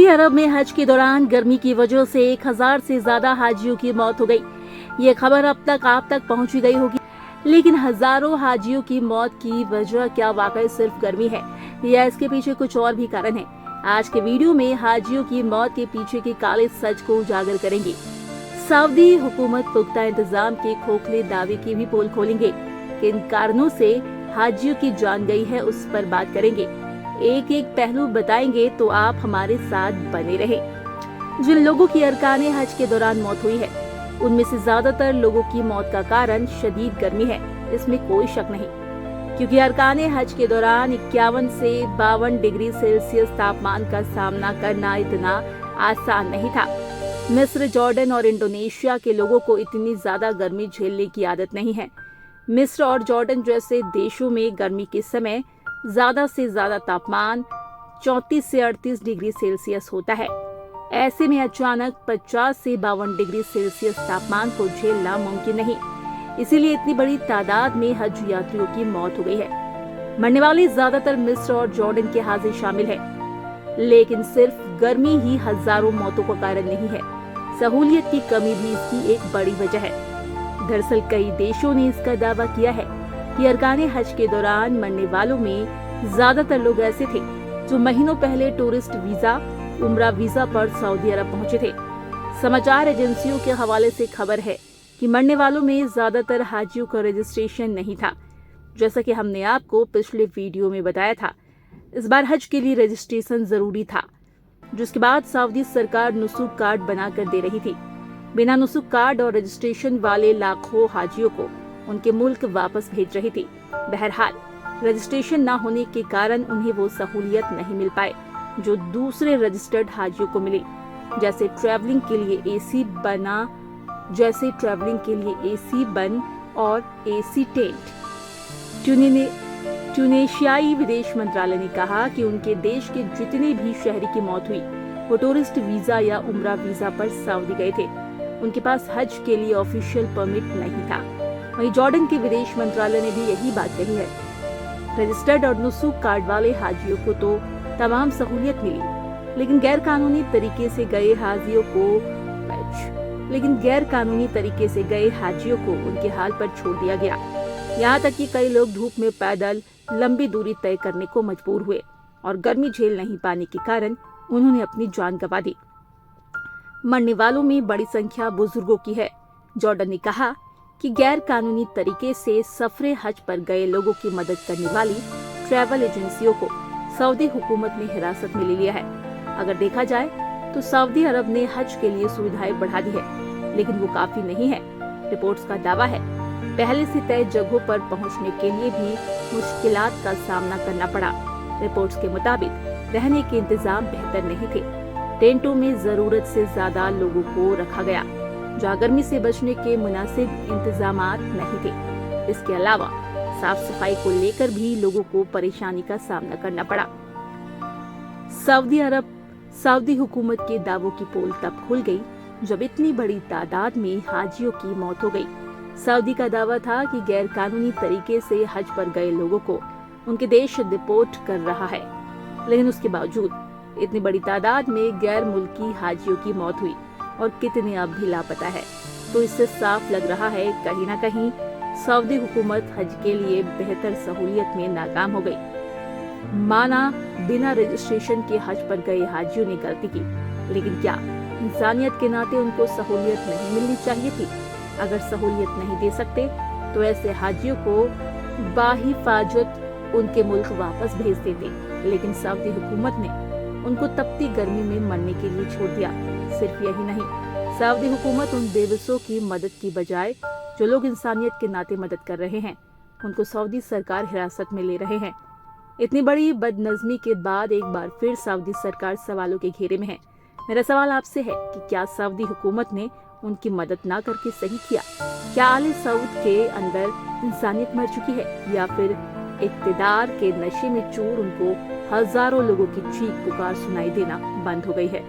Saudi अरब में हज के दौरान गर्मी की वजह से 1000 से ज्यादा हाजियों की मौत हो गई। ये खबर अब तक आप तक पहुंची गई होगी, लेकिन हजारों हाजियों की मौत की वजह क्या वाकई सिर्फ गर्मी है या इसके पीछे कुछ और भी कारण है? आज के वीडियो में हाजियों की मौत के पीछे के काले सच को उजागर करेंगे। सऊदी हुकूमत पुख्ता इंतजाम के खोखले दावे की भी पोल खोलेंगे। किन कारणों से हाजियों की जान गई है उस पर बात करेंगे। एक एक पहलू बताएंगे तो आप हमारे साथ बने रहें। जिन लोगों की अरकाने हज के दौरान मौत हुई है, उनमें से ज्यादातर लोगों की मौत का कारण शदीद गर्मी है, इसमें कोई शक नहीं, क्योंकि अरकाने हज के दौरान 51 से 52 डिग्री सेल्सियस तापमान का सामना करना इतना आसान नहीं था। मिस्र, जॉर्डन और इंडोनेशिया के लोगों को इतनी ज्यादा गर्मी झेलने की आदत नहीं है। मिस्र और जॉर्डन जैसे देशों में गर्मी के समय ज्यादा से ज्यादा तापमान 34 से 38 डिग्री सेल्सियस होता है। ऐसे में अचानक 50 से 52 डिग्री सेल्सियस तापमान को झेलना मुमकिन नहीं। इसीलिए इतनी बड़ी तादाद में हज यात्रियों की मौत हो गई है। मरने वाले ज्यादातर मिस्र और जॉर्डन के हाजिर शामिल है, लेकिन सिर्फ गर्मी ही हजारों मौतों का कारण नहीं है। सहूलियत की कमी भी इसकी एक बड़ी वजह है। दरअसल कई देशों ने इसका दावा किया है कि अरकाने हज के दौरान मरने वालों में ज्यादातर लोग ऐसे थे जो महीनों पहले टूरिस्ट वीजा, उम्रा वीजा पर सऊदी अरब पहुंचे थे। समाचार एजेंसियों के हवाले से खबर है कि मरने वालों में ज्यादातर हाजियों का रजिस्ट्रेशन नहीं था। जैसा कि हमने आपको पिछले वीडियो में बताया था, इस बार हज के लिए रजिस्ट्रेशन जरूरी था, जिसके बाद सऊदी सरकार नुसूक कार्ड बनाकर दे रही थी। बिना नुसूक कार्ड और रजिस्ट्रेशन वाले लाखों हाजियों को उनके मुल्क वापस भेज रही थी। बहरहाल रजिस्ट्रेशन न होने के कारण उन्हें वो सहूलियत नहीं मिल पाए जो दूसरे रजिस्टर्ड हाजियों को मिली, जैसे ट्रैवलिंग के लिए एसी बन और एसी टेंट। ट्यूनेशियाई विदेश मंत्रालय ने कहा कि उनके देश के जितने भी शहरी की मौत हुई वो टूरिस्ट वीजा या उम्रा वीजा पर सऊदी गए थे। उनके पास हज के लिए ऑफिशियल परमिट नहीं था। वहीं जॉर्डन के विदेश मंत्रालय ने भी यही बात कही है। रजिस्टर्ड और नुसूक कार्ड वाले हाजियों को तो तमाम सहूलियत मिली, लेकिन गैर कानूनी तरीके से गए हाजियों को उनके हाल पर छोड़ दिया गया। यहाँ तक कि कई लोग धूप में पैदल लंबी दूरी तय करने को मजबूर हुए और गर्मी झेल नहीं पाने के कारण उन्होंने अपनी जान गंवा दी। मरने वालों में बड़ी संख्या बुजुर्गों की है। जॉर्डन ने कहा कि गैर कानूनी तरीके से सफरे हज पर गए लोगों की मदद करने वाली ट्रैवल एजेंसियों को सऊदी हुकूमत ने हिरासत में ले लिया है। अगर देखा जाए तो सऊदी अरब ने हज के लिए सुविधाएं बढ़ा दी है, लेकिन वो काफी नहीं है। रिपोर्ट्स का दावा है पहले से तय जगहों पर पहुंचने के लिए भी मुश्किलात का सामना करना पड़ा। रिपोर्ट्स के मुताबिक रहने के इंतजाम बेहतर नहीं थे। टेंटों में जरूरत से ज्यादा लोगों को रखा गया, जहाँ गर्मी से बचने के मुनासिब इंतजामात नहीं थे। इसके अलावा साफ सफाई को लेकर भी लोगों को परेशानी का सामना करना पड़ा। सऊदी हुकूमत के दावों की पोल तब खुल गई जब इतनी बड़ी तादाद में हाजियों की मौत हो गई। सऊदी का दावा था कि गैर कानूनी तरीके से हज पर गए लोगों को उनके देश डिपोर्ट कर रहा है, लेकिन उसके बावजूद इतनी बड़ी तादाद में गैर मुल्की हाजियों की मौत हुई और कितने अब भी लापता है। तो इससे साफ लग रहा है कहीं न कहीं सऊदी हुकूमत हज के लिए बेहतर सहूलियत में नाकाम हो गई। माना बिना रजिस्ट्रेशन के हज पर गए हाजियों ने गलती की, लेकिन क्या इंसानियत के नाते उनको सहूलियत नहीं मिलनी चाहिए थी? अगर सहूलियत नहीं दे सकते तो ऐसे हाजियों को बाहिफाजत उनके मुल्क वापस भेज देते, लेकिन सऊदी हुकूमत ने उनको तपती गर्मी में मरने के लिए छोड़ दिया। सिर्फ यही नहीं, सऊदी हुकूमत उन बेबसों की मदद की बजाय जो लोग इंसानियत के नाते मदद कर रहे हैं, उनको सऊदी सरकार हिरासत में ले रहे हैं। इतनी बड़ी बदनज़मी के बाद एक बार फिर सऊदी सरकार सवालों के घेरे में है। मेरा सवाल आपसे है कि क्या सऊदी हुकूमत ने उनकी मदद ना करके सही किया? क्या आले सऊद के अंदर इंसानियत मर चुकी है, या फिर इक़्तिदार के नशे में चूर उनको हजारों लोगों की चीख पुकार सुनाई देना बंद हो गई है?